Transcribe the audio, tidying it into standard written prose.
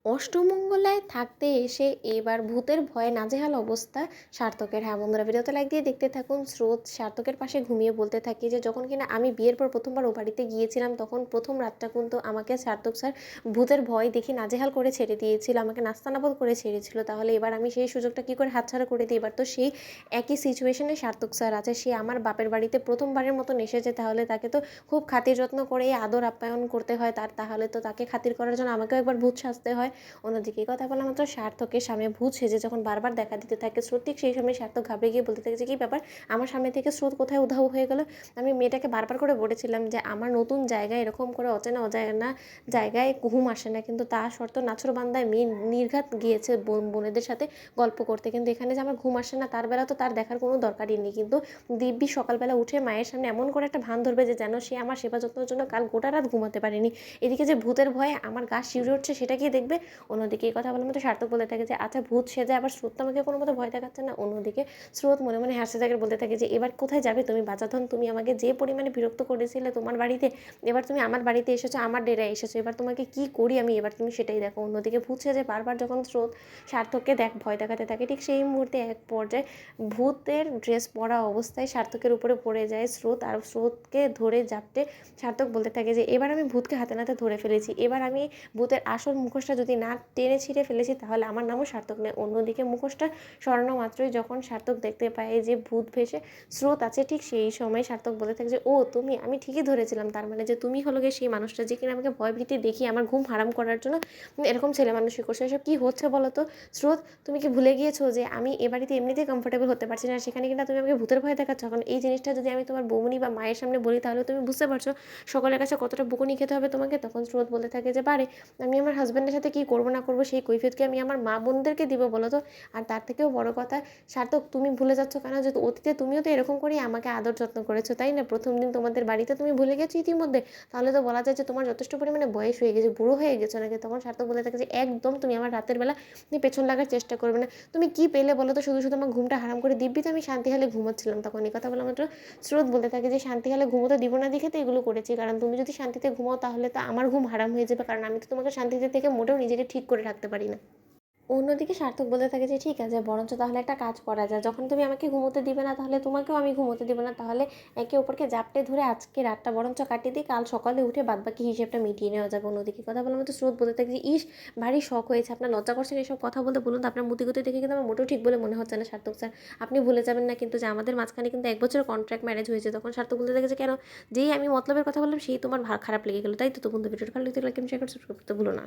অষ্টমঙ্গলায় থাকতে এসে এবার ভূতের ভয়ে নাজেহাল অবস্থা সার্থকের। হ্যাঁ বন্ধুরা, ভিডিওতে লাইক দিয়ে দেখতে থাকুন। স্রোত সার্থকের পাশে ঘুমিয়ে বলতে থাকি যে যখন কিনা আমি বিয়ের পর প্রথমবার ও বাড়িতে গিয়েছিলাম, তখন প্রথম রাতটা কিন্তু আমাকে সার্থক স্যার ভূতের ভয় দেখে নাজেহাল করে ছেড়ে দিয়েছিল, আমাকে নাস্তানাবদ করে ছেড়েছিল। তাহলে এবার আমি সেই সুযোগটা কী করে হাতছাড়া করে দিই? এবার তো সেই একই সিচুয়েশনে সার্থক স্যার আছে, সে আমার বাপের বাড়িতে প্রথমবারের মতন এসেছে, তাহলে তাকে তো খুব খাতির যত্ন করে আদর আপ্যায়ন করতে হয় তার, তাহলে তো তাকে খাতির করার জন্য আমাকেও একবার ভূত সাজতে হয়। অন্যদিকে কথা বলা মাত্র সার্থকের সামনে ভূত সেজে যখন বারবার দেখা দিতে থাকে স্রোত, ঠিক সেই সময় সার্থক ঘাবড়ে গিয়ে বলতে থাকে যে কী ব্যাপার, আমার সামনে থেকে স্রোত কোথায় উধাও হয়ে গেল? আমি মেয়েটাকে বারবার করে বলেছিলাম যে আমার নতুন জায়গায় এরকম করে অচেনা অজানা জায়গায় ঘুম আসে না, কিন্তু তা সত্ত্বেও নাছোড়বান্দায় মেয়ে নির্ঘাত গিয়েছে বোনেদের সাথে গল্প করতে, কিন্তু এখানে যে আমার ঘুম আসে না তার বেলা তো তার দেখার কোনো দরকারই নেই। কিন্তু দিব্যি সকালবেলা উঠে মায়ের সামনে এমন করে একটা ভান ধরবে যে যেন সে আমার সেবা যত্নের জন্য কাল গোটা রাত ঘুমাতে পারেনি। এদিকে যে ভূতের ভয়ে আমার গা শিউরে উঠছে সেটা কি দেখবে। অন্যদিকে এই কথা বলার মতো সার্থক বলতে থাকে যে আচ্ছা ভূত সেজে আবার স্রোত তো আমাকে কোনো মতো ভয় দেখাচ্ছে না। অন্যদিকে স্রোত মনে মনে হাসতে থাকে, বলতে থাকে যে এবার কোথায় যাবে তুমি বাচাধন? তুমি আমাকে যে পরিমাণে বিরক্ত করেছিলে তোমার বাড়িতে, এবার তুমি আমার বাড়িতে এসেছো, আমার ডেরায় এসেছো, এবার তোমাকে কি করি আমি, এবার তুমি সেটাই দেখো। অন্যদিকে ভূত সেজে বারবার যখন স্রোত সার্থককে ভয় দেখাতে থাকে, ঠিক সেই মুহূর্তে এক পর্যায়ে ভূতের ড্রেস পরা অবস্থায় সার্থকের উপরে পড়ে যায় স্রোত, আর স্রোতকে ধরে জাপটে সার্থক বলতে থাকে যে এবার আমি ভূতকে হাতে নাতে ধরে ফেলেছি, এবার আমি ভূতের আসল মুখোশটা যদি না টেনে ছিঁড়ে ফেলেছি তাহলে আমার নামও সার্থক নয়। অন্যদিকে মুখোশটা সরানো মাত্রই যখন সার্থক দেখতে পায় যে ভূত ভেসে স্রোত আছে, ঠিক সেই সময় সার্থক বলে থাকে যে ও তুমি, আমি ঠিকই ধরেছিলাম, তার মানে যে তুমি হলো গিয়ে সেই মানুষটা যে কিনা আমাকে ভয়ভীতি দেখিয়ে আমার ঘুম হারাম করার জন্য এরকম ছেলে মানুষই করছে। এসব কী হচ্ছে বলো তো স্রোত? তুমি কি ভুলে গিয়েছো যে আমি এ বাড়িতে এমনিতেই কমফোর্টেবল হতে পারছি না, সেখানে কিনা তুমি আমাকে ভূতের ভয় দেখাচ্ছ? এখন এই জিনিসটা যদি আমি তোমার বৌমনি বা মায়ের সামনে বলি তাহলে তুমি বুঝতে পারছো সকলের কাছে কতটা বকুনি খেতে হবে তোমাকে। তখন স্রোত বলতে থাকে যে বারে, আমি আমার হাজব্যান্ডের সাথে কী করবো না করবো সেই কৈফিয়ত কি আমি আমার মা বোনদেরকে দিব বলো তো? আর তার থেকেও বড় কথা সার্থক, তুমি ভুলে যাচ্ছ কেন যে অতীতে তুমিও তো এরকম করেই আমাকে আদর যত্ন করেছো, তাই না? প্রথম দিন তোমাদের বাড়িতে তুমি ভুলে গেছো ইতিমধ্যে? তাহলে তো বলা যায় যে তোমার যথেষ্ট পরিমাণে বয়স হয়ে গেছে, বুড়ো হয়ে গেছো নাকি? তখন সার্থক বলে থাকে যে একদম তুমি আমার রাতের বেলা তুমি পেছন লাগার চেষ্টা করবে না। তুমি কি পেলে বলো তো শুধু শুধু আমার ঘুমটা হারাম করে? দিব্যি তো আমি শান্তিহালে ঘুমোচ্ছিলাম। তখন এই কথা বলা মাত্র স্রোত বলতে থাকে যে শান্তিহালে ঘুমোতে দিব না দেখে তো এগুলো করেছি, কারণ তুমি যদি শান্তিতে ঘুমাও তাহলে তো আমার ঘুম হারাম হয়ে যাবে, কারণ আমি তো তোমাকে শান্তিতে থেকে মোটেও নিজেকে ঠিক করে রাখতে পারি না। অন্যদিকে সার্থক বলতে থাকে যে ঠিক আছে, বরঞ্চ তাহলে একটা কাজ করা যায়, যখন তুমি আমাকে ঘুমোতে দিবে না তাহলে তোমাকেও আমি ঘুমোতে দিব না, তাহলে একে অপরকে জাপটে ধরে আজকে রাতটা বরঞ্চ কাটিয়ে দিই, কাল সকালে উঠে বাদবাকি হিসেবটা মিটিয়ে নেওয়া যাবে। অন্যদিকে কথা বলার মতো স্রোত বলতে থাকে যে ইস, ভারী শখ হয়েছে, আপনার লজ্জা করছেন এসব কথা বলতে? বলুন তো আপনার মতিগতি দেখে কিন্তু আমার মোটেও ঠিক বলে মনে হচ্ছে না সার্থক স্যার। আপনি ভুলে যাবেন না কিন্তু যে আমাদের মাঝখানে কিন্তু 1 বছরের কন্ট্রাক্ট ম্যারেজ হয়েছে। তখন সার্থক বলতে থাকে যে কেন, যেই আমি মতলবের কথা বললাম সেই তোমার খারাপ লেগে গেলো তাই তো? তো বন্ধু, ভিডিওটা ভালো লাগলে লাইক, শেয়ার করতে ভুলো না।